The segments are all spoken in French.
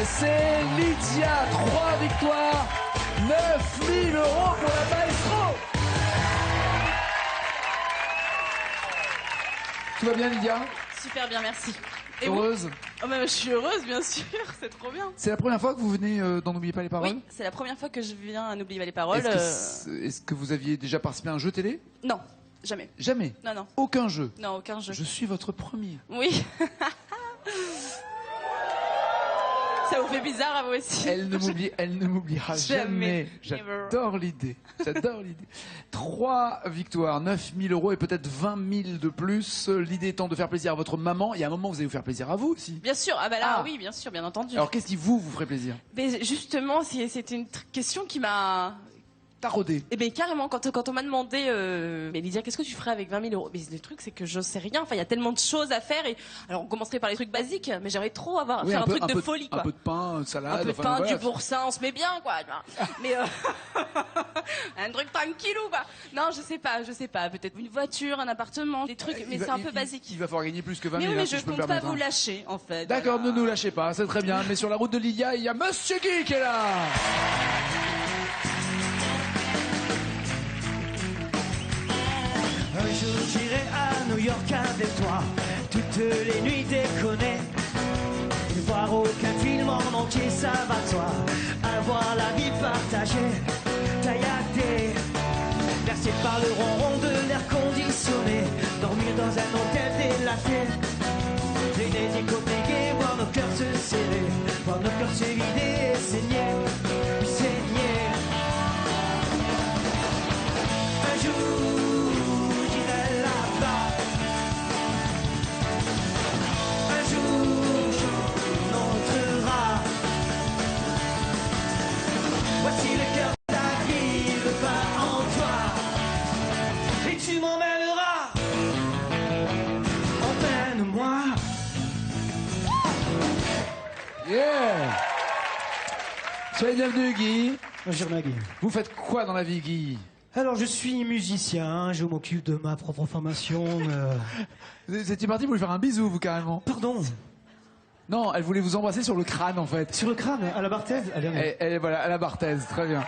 c'est Lydia. 3 victoires, 9 000 € pour la maestro. Tout va bien, Lydia? Super bien, merci. Et heureuse? Oh, bah, je suis heureuse, bien sûr, c'est trop bien. C'est la première fois que vous venez dans N'oubliez pas les paroles? Oui, c'est la première fois que je viens à N'oubliez pas les paroles. Est-ce que vous aviez déjà participé à un jeu télé? Non, jamais. Jamais? Non, non. Aucun jeu? Non, aucun jeu. Je suis votre premier. Oui. Ça vous fait bizarre à vous aussi? Elle ne m'oubliera jamais. J'adore l'idée. J'adore l'idée. 3 victoires, 9 000 € et peut-être 20 000 de plus. L'idée étant de faire plaisir à votre maman. Il y a un moment où vous allez vous faire plaisir à vous aussi. Bien sûr. Ah bah là, oui, bien sûr, bien entendu. Alors qu'est-ce qui vous ferait plaisir? Mais justement, c'était une question qui m'a... Taraudé. Eh bien carrément, quand on m'a demandé, mais Lydia, qu'est-ce que tu ferais avec 20 000 €? Mais le truc, c'est que je sais rien. Enfin, il y a tellement de choses à faire. Et alors, on commencerait par les trucs basiques, mais j'aimerais trop faire un truc de folie, quoi. Un peu de pain, salade. Un peu de pain, du boursin, on se met bien, quoi. Mais un truc tranquillou, quoi. Non, je sais pas. Peut-être une voiture, un appartement, des trucs, mais c'est un peu basique. Il va falloir gagner plus que 20 000 €. Mais oui, si je peux me compte pas permettre, vous lâcher, en fait. D'accord, ne nous lâchez pas, c'est très bien. Mais sur la route de Lydia, il y a Monsieur Guy qui est là. Un jour j'irai à New York avec toi, toutes les nuits déconner. Ne voir aucun film en entier, ça va de soi. Avoir la vie partagée, tailladée, bercée par le ronron de l'air conditionné. Dormir dans un hôtel délaté, les hypothèques, voir nos cœurs se serrer, voir nos cœurs se vider et saigner, saigner. Un jour voici le cœur de ta ville bat en toi, et tu m'emmèneras, emmène-moi. Yeah. Soyez bienvenue, Guy. Bonjour Maggie. Vous faites quoi dans la vie, Guy? Alors je suis musicien, je m'occupe de ma propre formation. Vous étiez parti pour lui faire un bisou, vous, carrément. Pardon? Non, elle voulait vous embrasser sur le crâne, en fait. Sur le crâne, à la Barthez? Voilà, à la Barthez, très bien.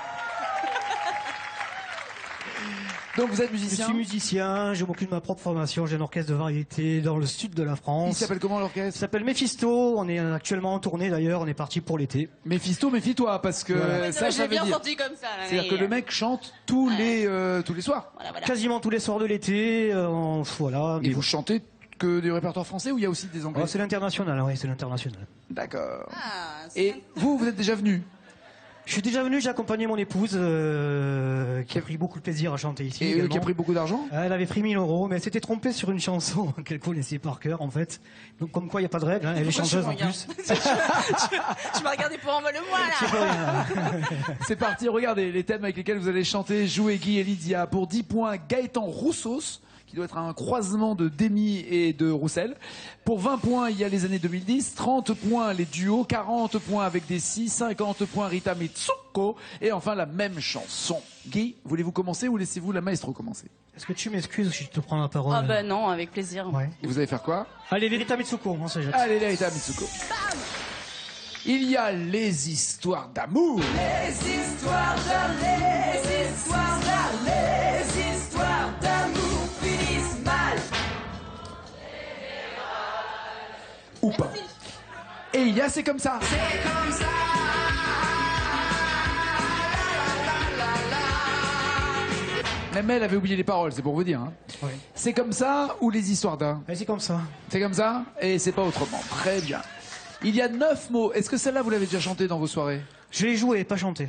Donc vous êtes musicien? Je suis musicien, je m'occupe de ma propre formation, j'ai un orchestre de variété dans le sud de la France. Il s'appelle comment l'orchestre? Il s'appelle Mephisto, on est actuellement en tournée d'ailleurs, on est parti pour l'été. Mephisto, méfie-toi, parce que voilà. ça j'ai veut bien dire... senti comme ça. C'est-à-dire que le mec chante tous les soirs. Voilà. Quasiment tous les soirs de l'été, voilà. Et vous chantez que du répertoire français ou il y a aussi des anglais? C'est l'international, oui, c'est l'international. D'accord. Ah, et vous êtes déjà venu? Je suis déjà venu, j'ai accompagné mon épouse qui a pris beaucoup de plaisir à chanter ici. Et qui a pris beaucoup d'argent? Elle avait pris 1 000 €, mais elle s'était trompée sur une chanson qu'elle connaissait par cœur en fait. Donc comme quoi il n'y a pas de règle, hein. Elle est chanteuse en plus. Tu m'as regardé pour envole-moi là. C'est parti, regardez les thèmes avec lesquels vous allez chanter, jouer Guy et Lydia. Pour 10 points, Gaëtan Roussos, qui doit être un croisement de Demi et de Roussel. Pour 20 points, il y a les années 2010, 30 points les duos, 40 points avec des si, 50 points Rita Mitsuko, et enfin la même chanson. Guy, voulez-vous commencer ou laissez-vous la maestro commencer? Est-ce que tu m'excuses si je te prends la parole? Ah bah non, avec plaisir. Ouais. Et vous allez faire quoi? Allez, Rita Mitsuko, on se jette. Allez, Rita Mitsuko. Il y a les histoires d'amour. Les histoires d'amour, les histoires d'amour, les histoires d'amour finissent mal. Ou pas. Et il y a C'est comme ça. C'est comme ça. Même elle avait oublié les paroles, c'est pour vous dire. Hein. Oui. C'est comme ça ou les histoires d'un? C'est comme ça. C'est comme ça et c'est pas autrement. Très bien. Il y a 9 mots. Est-ce que celle-là, vous l'avez déjà chantée dans vos soirées? Je l'ai joué, pas chanté.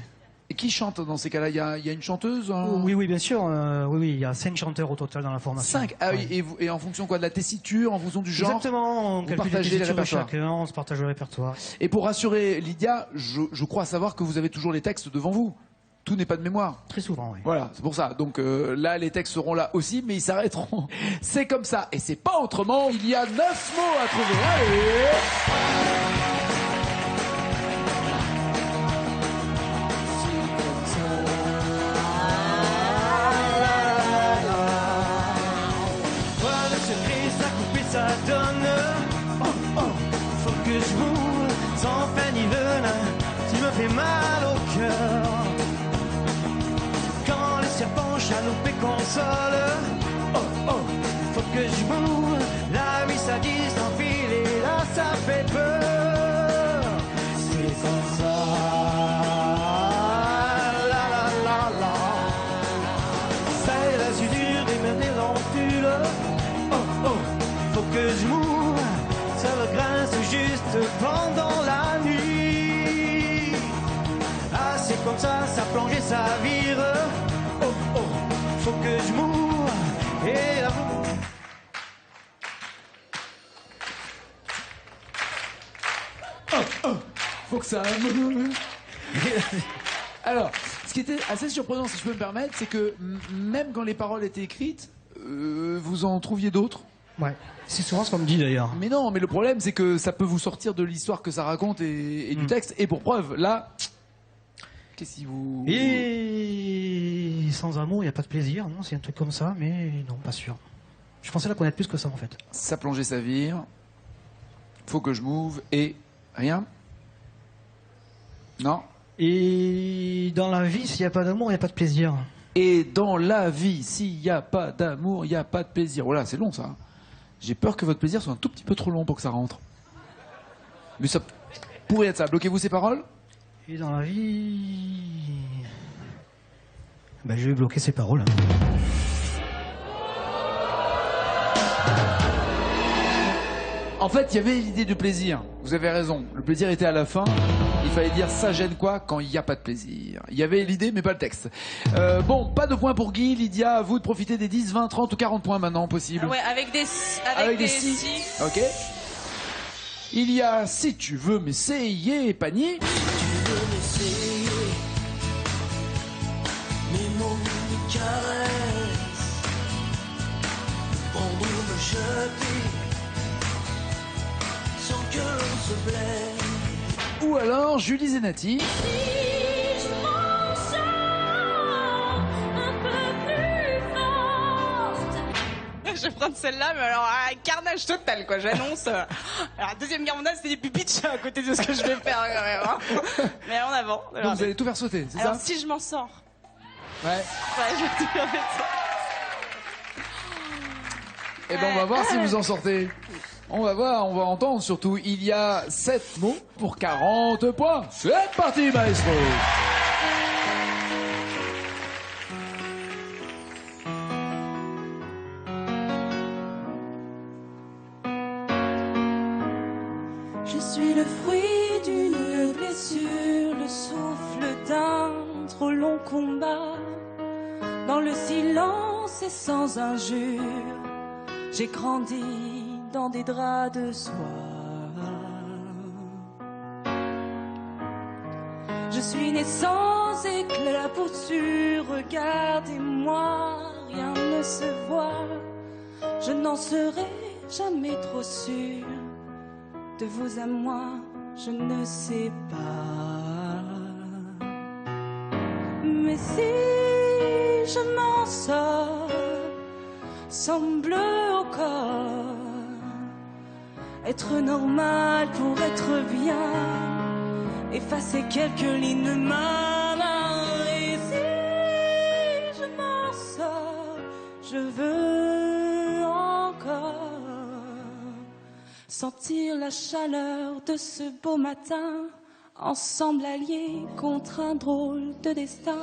Et qui chante dans ces cas-là? Il y a une chanteuse? Oui, bien sûr. Oui, il y a 5 chanteurs au total dans la formation. 5. Ah oui, et en fonction quoi? De la tessiture, en fonction du genre? Exactement, on vous calcule partagez les les répertoires. chacun, on se partage le répertoire. Et pour rassurer Lydia, je crois savoir que vous avez toujours les textes devant vous. Tout n'est pas de mémoire. Très souvent, oui. Voilà, c'est pour ça. Donc là, les textes seront là aussi, mais ils s'arrêteront. C'est comme ça. Et c'est pas autrement. Il y a 9 mots à trouver. Allez! Ça donne, faut que je vous Sans peine ni venin, tu me fais mal au cœur. Quand les serpents chaloupent et consolent, oh oh, faut que je bouge. La vie ça dit sans fil et là ça fait peur. C'est comme ça. La la la la. C'est la soudure des merdes d'ampules. Oh oh, faut que je mourre. Ça me grince juste pendant la nuit. Ah, c'est comme ça plonge et ça vire. Oh oh, faut que je mourre. Et là, Faut que ça... Alors, ce qui était assez surprenant, si je peux me permettre, c'est que même quand les paroles étaient écrites, vous en trouviez d'autres. ouais, c'est souvent ce qu'on me dit d'ailleurs. Mais non, mais le problème, c'est que ça peut vous sortir de l'histoire que ça raconte et du texte. Et pour preuve, là, qu'est-ce qui vous... Et sans amour, il n'y a pas de plaisir, non? C'est un truc comme ça, mais non, pas sûr. Je pensais la connaître plus que ça en fait. Ça plongeait sa vire. Faut que je move et rien. Non. Et dans la vie, s'il n'y a pas d'amour, il n'y a pas de plaisir. Et dans la vie, s'il n'y a pas d'amour, il n'y a pas de plaisir. Voilà, c'est long ça. J'ai peur que votre plaisir soit un tout petit peu trop long pour que ça rentre. Mais ça pourrait être ça. Bloquez-vous ces paroles. Et dans la vie... Ben, je vais bloquer ces paroles. En fait, il y avait l'idée du plaisir. Vous avez raison. Le plaisir était à la fin. Il fallait dire ça gêne quoi quand il n'y a pas de plaisir. Il y avait l'idée mais pas le texte. Bon, pas de points pour Guy. Lydia, à vous de profiter des 10, 20, 30 ou 40 points maintenant possible. Ouais, avec des si. si. Ok. Il y a si tu veux m'essayer, panier. Mes mots, mes caresses, prendre me jeter, sans que l'on se blesse. Ou alors Julie Zenati. Je vais prendre celle-là, mais alors un carnage total, quoi. J'annonce. Alors, deuxième guerre mondiale, c'était des pupitches à côté de ce que je vais faire, quand même. Hein. Mais en avant. Donc vous allez tout faire sauter, c'est ça? Alors, si je m'en sors. Ouais. Ouais, je vais tout faire ça. Eh ben on va voir si vous en sortez. On va voir, on va entendre surtout. Il y a 7 mots pour 40 points. C'est parti, maestro. Je suis le fruit d'une blessure, le souffle d'un trop long combat. Dans le silence et sans injure, j'ai grandi dans des draps de soie. Je suis né sans éclaboussure, regardez-moi, rien ne se voit. Je n'en serai jamais trop sûre. De vous à moi, je ne sais pas. Mais si je m'en sors, semble au corps, être normal pour être bien, effacer quelques lignes mal. Et si je m'en sors, je veux encore sentir la chaleur de ce beau matin, ensemble alliés contre un drôle de destin.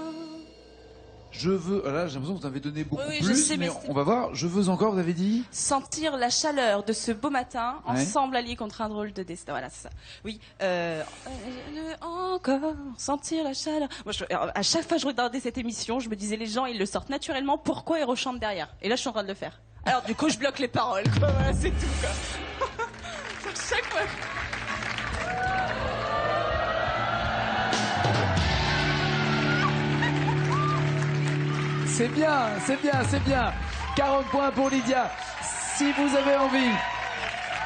Je veux... Là, j'ai l'impression que vous avez donné beaucoup Oui, plus, je sais, mais mais on va voir. Je veux encore, vous avez dit? Sentir la chaleur de ce beau matin, Ouais. ensemble alliés contre un drôle de destin. Voilà, c'est ça. Oui. Encore sentir la chaleur. Moi, à chaque fois que je regardais cette émission, je me disais, les gens, ils le sortent naturellement. Pourquoi ils rechantent derrière? Et là, je suis en train de le faire. Alors, du coup, je bloque les paroles. Quoi. Voilà, c'est tout. Quoi. Chaque fois. C'est bien, 40 points pour Lydia. Si vous avez envie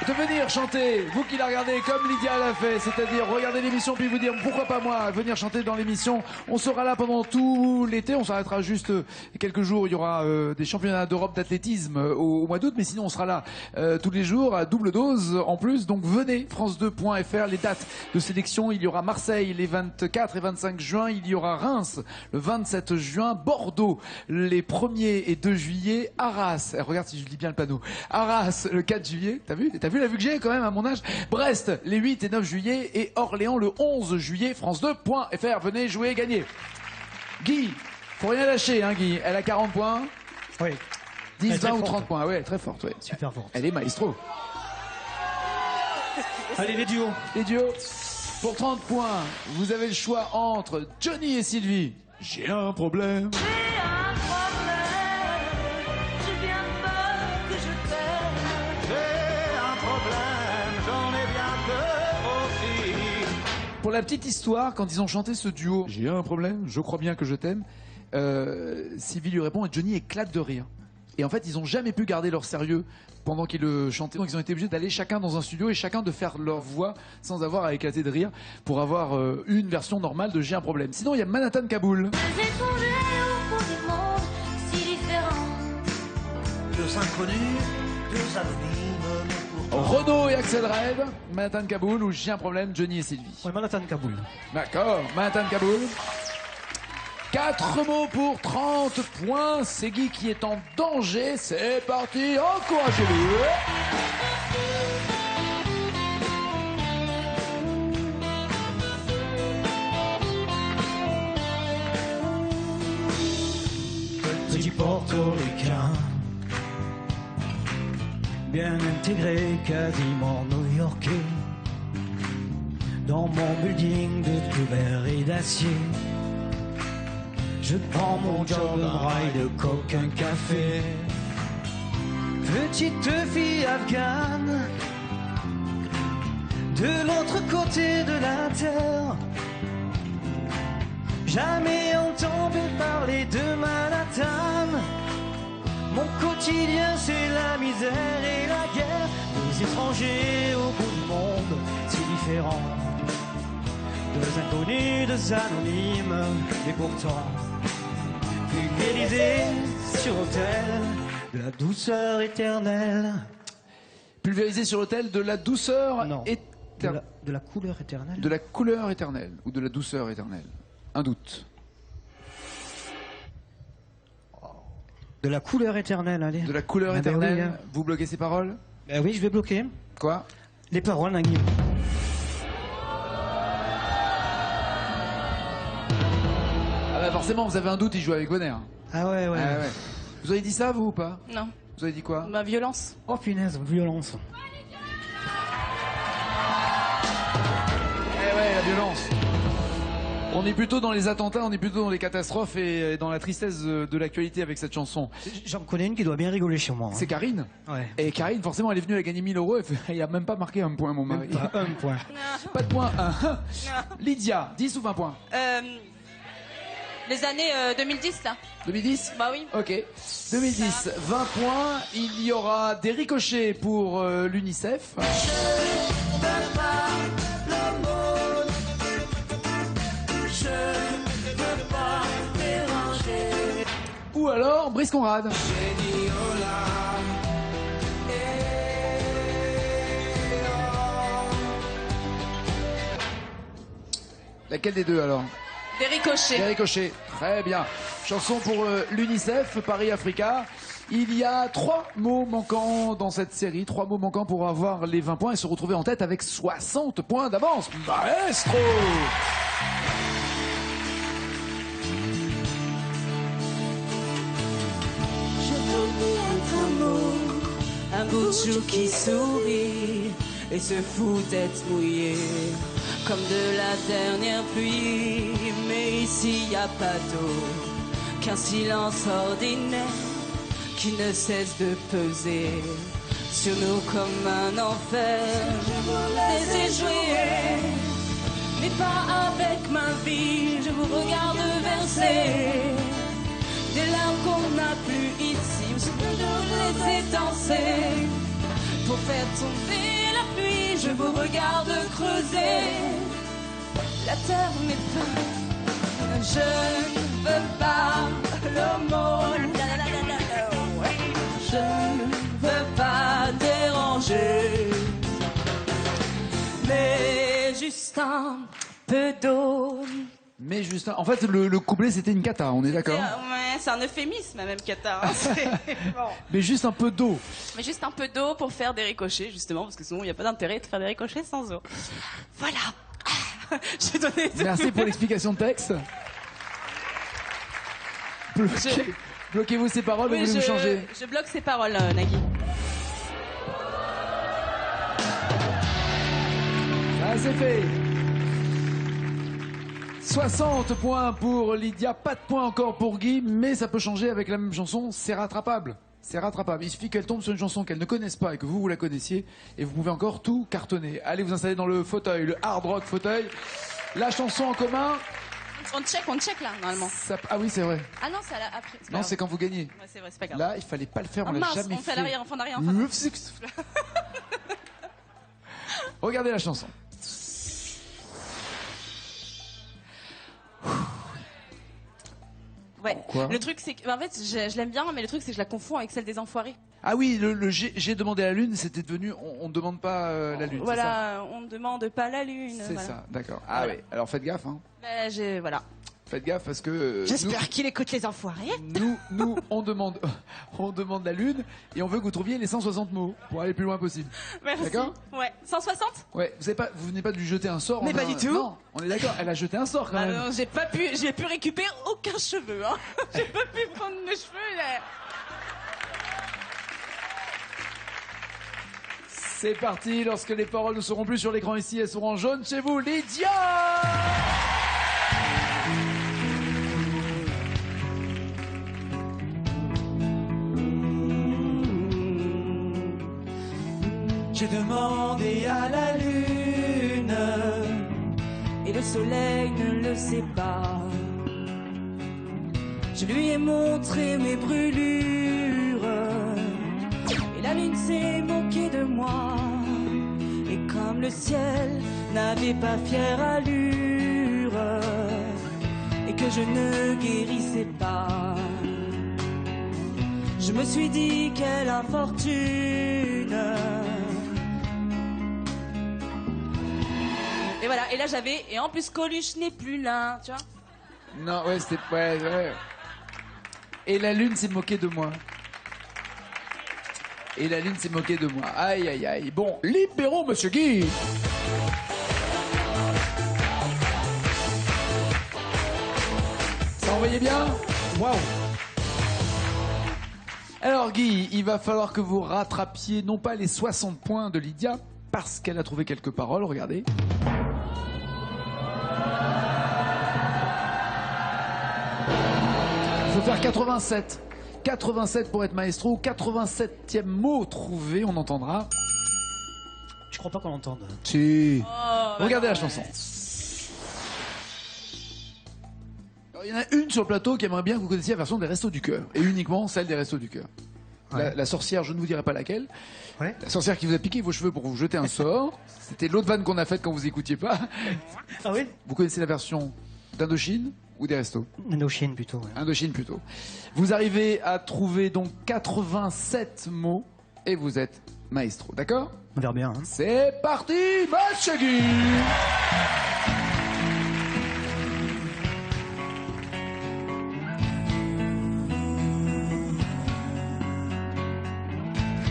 de venir chanter, vous qui la regardez comme Lydia l'a fait, c'est-à-dire regarder l'émission puis vous dire pourquoi pas moi, venir chanter dans l'émission. On sera là pendant tout l'été, on s'arrêtera juste quelques jours, il y aura des championnats d'Europe d'athlétisme au mois d'août, mais sinon on sera là tous les jours à double dose en plus, donc venez, france2.fr, les dates de sélection, il y aura Marseille les 24 et 25 juin, il y aura Reims le 27 juin, Bordeaux les 1er et 2 juillet, Arras, regarde si je lis bien le panneau, Arras le 4 juillet, t'as vu la vue que j'ai quand même à mon âge, Brest les 8 et 9 juillet et Orléans le 11 juillet, france2.fr, venez jouer, gagner. Guy, faut rien lâcher hein Guy, elle a 40 points. Oui. 10, 20 ou 30 points, ouais, très forte, ouais. Super forte. Elle est maestro. Allez, les duos. Les duos. Pour 30 points, vous avez le choix entre Johnny et Sylvie. J'ai un problème. J'ai un problème, je viens pas que je t'aime. J'ai un problème, j'en ai bien peur aussi. Pour la petite histoire, quand ils ont chanté ce duo, j'ai un problème, je crois bien que je t'aime, Sylvie lui répond et Johnny éclate de rire. Et en fait, ils n'ont jamais pu garder leur sérieux pendant qu'ils le chantaient. Donc ils ont été obligés d'aller chacun dans un studio et chacun de faire leur voix sans avoir à éclater de rire pour avoir une version normale de J'ai un problème. Sinon, il y a Manhattan Kaboul. Deux étrangers au bout du monde, si différents. Deux inconnus, deux anonymes, mais pourtant... Renaud et Axel Red, Manhattan Kaboul ou J'ai un problème, Johnny et Sylvie. Ouais, Manhattan Kaboul. D'accord, Manhattan Kaboul. 4 mots pour 30 points. C'est Guy qui est en danger. C'est parti, encouragez-le. Petit portoricain, bien intégré, quasiment new-yorkais, dans mon building de tout verre et d'acier. Je prends mon job, un rail de coke, un café. Petite fille afghane, de l'autre côté de la terre. Jamais entendu parler de Manhattan. Mon quotidien c'est la misère et la guerre. Des étrangers au bout du monde, si différents. Deux inconnus, deux anonymes, et pourtant pulvérisés sur autel de la douceur éternelle. Pulvérisé sur l'autel de la douceur Non, éternelle. de la couleur éternelle. De la couleur éternelle ou de la douceur éternelle. Un doute. De la couleur éternelle, allez. De la couleur Ah ben éternelle. oui, hein. Vous bloquez ces paroles? Ben oui, je vais bloquer. Quoi? Les paroles, Nagui. Ah bah forcément, vous avez un doute, il joue avec Bonner. Ah ouais, ouais. Ah ouais. Vous avez dit ça, vous, ou pas? Non, Vous avez dit quoi? ma violence. Oh punaise, violence. Eh ouais, la violence. On est plutôt dans les attentats, on est plutôt dans les catastrophes et dans la tristesse de l'actualité avec cette chanson. J'en connais une qui doit bien rigoler chez moi. hein. C'est Karine. Ouais. Et Karine, forcément, elle est venue, elle a gagné 1000 euros. Il a même pas marqué un point, mon mari. Pas un point. Pas de point. Lydia, 10 ou 20 points? Les années 2010 là. 2010? Bah oui. Ok. 2010, 20 points. Il y aura des ricochets pour l'UNICEF. Ou alors Brice Conrad. Laquelle des deux alors? Des ricochets. Des ricochets. Très bien. Chanson pour l'UNICEF, Paris Africa. Il y a 3 mots manquants dans cette série, 3 mots manquants pour avoir les 20 points et se retrouver en tête avec 60 points d'avance. Maestro! Je veux être un mot, un beau jour qui sourit et se fout d'être mouillé comme de la dernière pluie. Mais ici y a pas d'eau, qu'un silence ordinaire qui ne cesse de peser sur nous comme un enfer. Je vous laisse jouer, mais pas avec ma vie. Je vous regarde verser des larmes qu'on n'a plus ici. Je peux vous laisser danser pour faire tomber je vous regarde creuser la terre m'éteint. Je ne veux pas l'aumône. Je ne veux pas déranger. Mais juste un peu d'eau. Mais juste, en fait, le couplet, c'était une cata, on est d'accord? Ouais, c'est un euphémisme, même Qatar. Hein, bon. Mais juste un peu d'eau. Mais juste un peu d'eau pour faire des ricochets, justement, parce que sinon, il n'y a pas d'intérêt de faire des ricochets sans eau. Voilà. J'ai donné... Merci pour l'explication de texte. Bloquez-vous ces paroles ou voulez-vous changer? Je bloque ces paroles, Nagui. Ah, c'est fait. 60 points pour Lydia, pas de points encore pour Guy, mais ça peut changer avec la même chanson, c'est rattrapable. C'est rattrapable. Il suffit qu'elle tombe sur une chanson qu'elle ne connaisse pas et que vous la connaissiez, et vous pouvez encore tout cartonner. Allez vous installer dans le fauteuil, le hard rock fauteuil. La chanson en commun. On check là, normalement. Ah oui, c'est vrai. Ah non, c'est après. Non, c'est quand vous gagnez. Ouais, c'est vrai, c'est pas grave. Là, il fallait pas le faire, on l'a mince, jamais on fait fait. à l'arrière, en arrière. Regardez la chanson. Ouais. Quoi? Le truc, c'est que, en fait, je l'aime bien, mais le truc, c'est que je la confonds avec celle des Enfoirés. Ah oui, j'ai demandé la lune, c'était devenu on ne demande pas la lune. Voilà, on ne demande pas la lune. C'est voilà. ça, d'accord. Ah Voilà. oui, alors faites gaffe, hein. Voilà. Faites gaffe parce que J'espère qu'il écoute les Enfoirés. nous on demande la lune et on veut que vous trouviez les 160 mots pour aller le plus loin possible. Merci. D'accord? Ouais. 160? Ouais, vous venez pas de lui jeter un sort. Mais pas du tout. Non, on est d'accord, elle a jeté un sort quand Ah même. non, j'ai pu récupérer aucun cheveu. Hein. J'ai pas pu prendre mes cheveux. Là. C'est parti, lorsque les paroles ne seront plus sur l'écran ici, elles seront en jaune chez vous, Lydia! J'ai demandé à la lune Et le soleil ne le sait pas. Je lui ai montré mes brûlures et la lune s'est moquée de moi. Et comme le ciel n'avait pas fière allure et que je ne guérissais pas, je me suis dit quelle infortune. Et voilà. Et là, et en plus, Coluche n'est plus là. Tu vois? Non, ouais, c'était... Ouais. Et la lune s'est moquée de moi. Et la lune s'est moquée de moi. Aïe, aïe, aïe. Bon, libérons Monsieur Guy. Ça envoyait bien? Waouh. Alors Guy, il va falloir que vous rattrapiez non pas les 60 points de Lydia, parce qu'elle a trouvé quelques paroles, regardez. Il faut faire 87. 87 pour être maestro. 87e mot trouvé, on entendra. Je crois pas qu'on l'entende. Si. Oh, Regardez bah la non, chanson. Alors, il y en a une sur le plateau qui aimerait bien que vous connaissiez la version des Restos du Cœur. Et uniquement celle des Restos du Cœur. Ouais. La sorcière, je ne vous dirai pas laquelle. Ouais. La sorcière qui vous a piqué vos cheveux pour vous jeter un sort. C'était l'autre vanne qu'on a faite quand vous écoutiez pas. Ah oui? Vous connaissez la version d'Indochine ou des Restos? Indochine plutôt. Ouais. Indochine plutôt. Vous arrivez à trouver donc 87 mots et vous êtes maestro, d'accord? On verra bien. Hein. C'est parti, Monsieur Guy.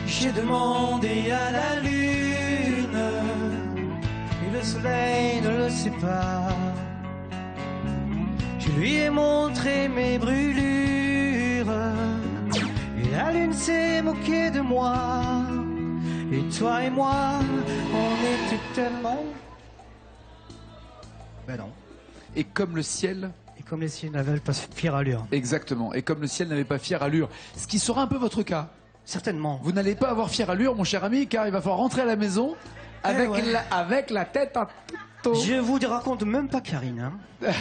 J'ai demandé à la lune et le soleil ne le sait pas. Je lui ai montré mes brûlures et la lune s'est moquée de moi. Et toi et moi, on était tellement... Ben non. Et comme le ciel, Et comme les ciels n'avaient pas fière allure. exactement, et comme le ciel n'avait pas fière allure, ce qui sera un peu votre cas. Certainement. Vous n'allez pas avoir fière allure, mon cher ami, car il va falloir rentrer à la maison avec, ouais. avec la tête à taux. Je vous raconte même pas Karine. Hein.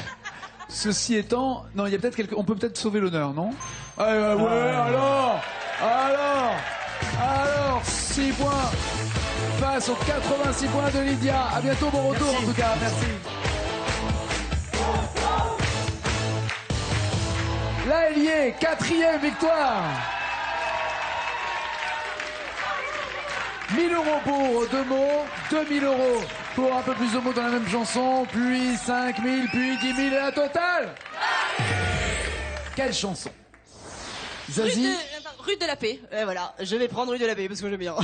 Ceci étant, non, il y a peut-être on peut peut-être sauver l'honneur, non? Ouais, alors 6 points. face aux 86 points de Lydia. À bientôt, bon retour en tout cas. Merci. Là, elle y est, 4e victoire. 1000 € pour 2 mots, 2000 € pour un peu plus de mots dans la même chanson, puis 5000, puis 10 000 et la totale. Quelle chanson? Zazie. Rue de la Paix. Voilà, je vais prendre Rue de la Paix parce que j'aime bien.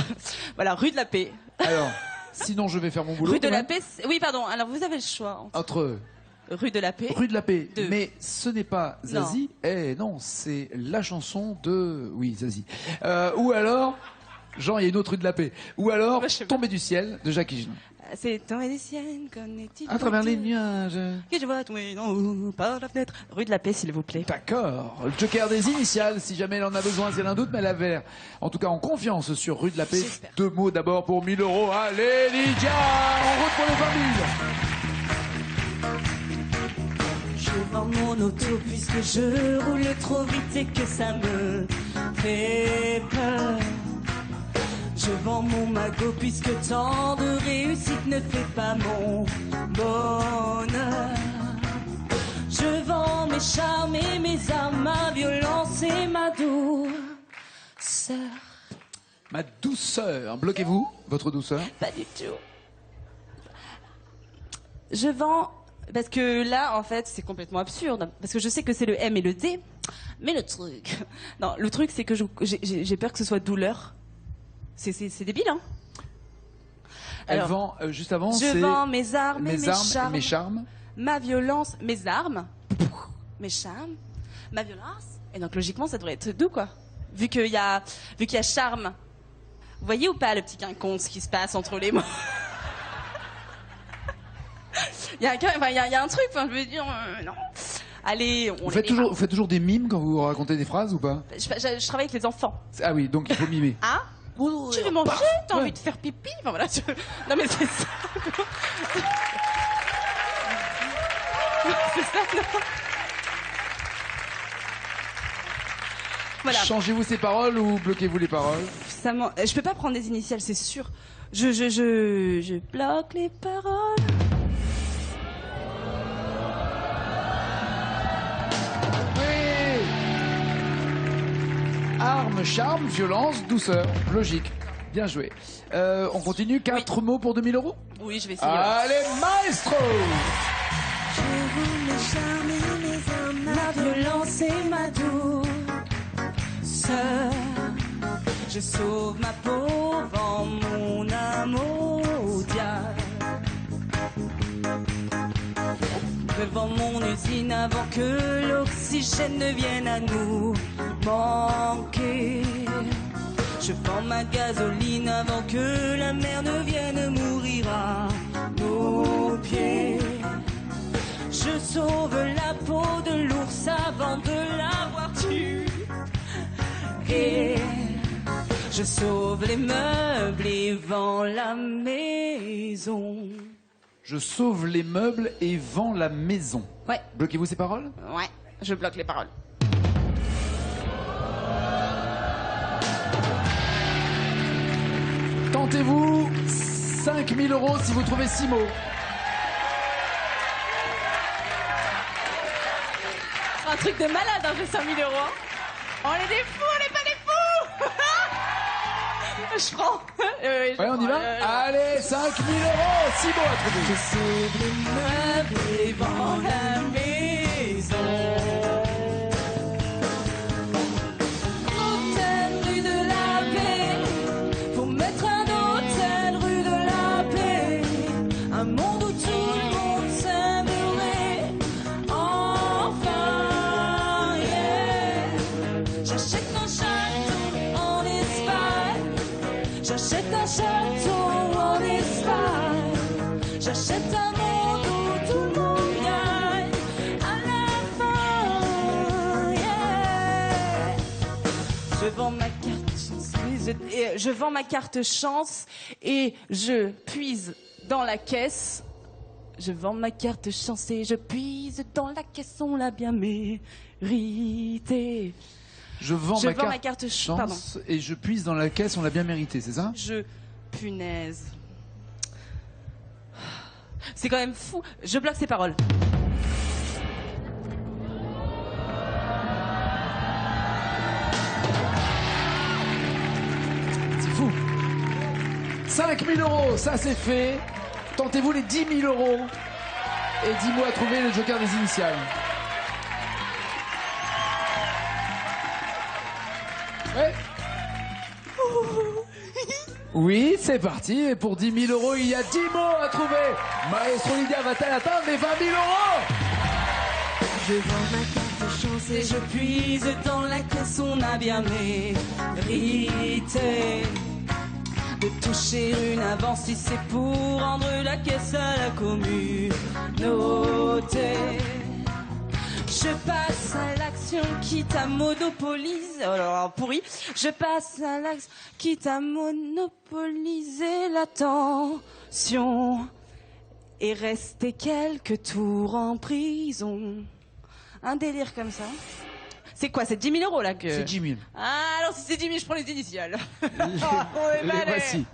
Voilà, Rue de la Paix. Alors, sinon je vais faire mon boulot. Rue de quand la même. Paix. Oui, pardon. Alors vous avez le choix Entre Rue de la Paix. Rue de la Paix. De- Mais ce n'est pas Zazie. Eh non, c'est la chanson de... Oui, Zazie. Ou alors... Jean, il y a une autre Rue de la Paix. Ou alors Moi, je sais pas. Tomber du ciel de Jacques Higelin. C'est tombé du ciel, connecté. À travers les nuages. Que je vois tomber en haut par la fenêtre. Rue de la Paix, s'il vous plaît. D'accord. Le joker des initiales, si jamais elle en a besoin, si elle a un doute, mais elle avait l'air, en tout cas en confiance sur Rue de la Paix. J'espère. 2 mots d'abord pour 1000 €. Allez, Lydia, en route pour les 20 000. Je vends mon auto puisque je roule trop vite et que ça me fait peur. Je vends mon magot puisque tant de réussite ne fait pas mon bonheur. Je vends mes charmes et mes armes, ma violence et ma douceur. Ma douceur. Bloquez-vous, votre douceur. Pas du tout. Je vends... Parce que là, en fait, c'est complètement absurde. Parce que je sais que c'est le M et le D. Mais le truc... Non, le truc, c'est que j'ai peur que ce soit douleur. C'est débile, hein. Elle Alors, vend, juste avant, je c'est vends mes armes et mes charmes. mes charmes. Ma violence, mes armes, mes charmes, ma violence. Et donc, logiquement, ça devrait être doux, quoi. Vu qu'il y a charme. Vous voyez ou pas le petit quinconce ce qui se passe entre les mots? Il y a un truc, enfin, je veux dire, non. Allez, on Vous faites toujours des mimes quand vous racontez des phrases ou pas? je travaille avec les enfants. Ah oui, donc il faut mimer. Hein? Tu veux manger? T'as envie de faire pipi? Enfin voilà. Non mais c'est ça. C'est ça, non? Voilà. Changez-vous ces paroles ou bloquez-vous les paroles? Je peux pas prendre des initiales, c'est sûr. Je bloque les paroles. Oui. Arme, charme, violence, douceur. Logique. Bien joué. On continue. 4 mots pour 2000 €. Oui, je vais essayer. Allez, maestro! Je veux mes charmes et mes armes, ma violence et ma douceur. Je sauve ma peau, vends mon amour au diable. Je vends mon usine avant que l'oxygène ne vienne à nous manquer. Je vends ma gasoline avant que la mer ne vienne mourir à nos pieds. Je sauve la peau de l'ours avant de l'avoir tué. Et je sauve les meubles et vends la maison. Je sauve les meubles et vends la maison. Ouais, Bloquez-vous ces paroles? ouais, je bloque les paroles. Tentez-vous 5000 € si vous trouvez 6 mots. C'est un truc de malade, hein, j'ai 5000 €. On est des fous, on n'est pas des fous. Je prends. Ouais, on y va? Allez, 5000 €, 6 mots à trouver. Je sauve les meubles et vends la maison. Hôtel rue de la Paix, faut mettre un hôtel rue de la Paix. Un monde où tout le monde s'aimerait. Enfin, yeah. J'achète un château en Espagne. J'achète un château en Espagne. J'achète un monde où tout le monde gagne. À la fin, yeah. Je vends ma carte chance. Je vends ma carte chance et je puise dans la caisse. Je vends ma carte chance et je puise dans la caisse. On l'a bien mérité. Je vends Je ma vends ma carte carte chance pardon. et je puise dans la caisse, on l'a bien mérité, c'est ça? Je punaise. C'est quand même fou. Je bloque ses paroles. C'est fou. 5 000 euros, ça c'est fait. Tentez-vous les 10 000 euros. Et dis-moi à trouver le joker des initiales. Ouais. Oui, c'est parti. Et pour 10 000 euros, il y a 10 mots à trouver. Maestro Lydia va-t-elle atteindre les 20 000 euros? Je vends ma carte chance et je puise dans la caisse. On a bien mérité de toucher une avance si c'est pour rendre la caisse à la communauté. Je passe à l'action quitte à monopoliser. Oh là là, pourri. Je passe à l'action quitte à monopoliser l'attention et rester quelques tours en prison. Un délire comme ça. C'est quoi? C'est 10 000 euros là que. C'est 10 000. Ah, alors si c'est 10 000, je prends les initiales. Les voici.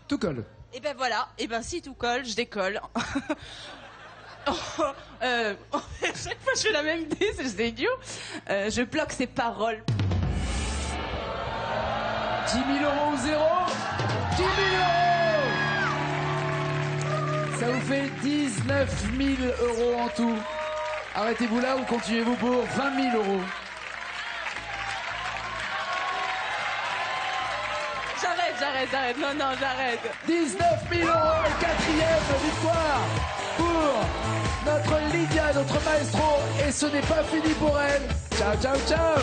Tout colle. Et ben voilà. Et ben si tout colle, je décolle. Chaque fois je fais la même idée, c'est idiot. Je bloque ses paroles. 10 000 euros ou 0? 10 000 euros. Ça vous fait 19 000 euros en tout. Arrêtez-vous là ou continuez-vous pour 20 000 euros? J'arrête. Non, j'arrête. 19 000 euros, quatrième victoire pour notre Lydia, notre maestro. Et ce n'est pas fini pour elle. Ciao, ciao, ciao.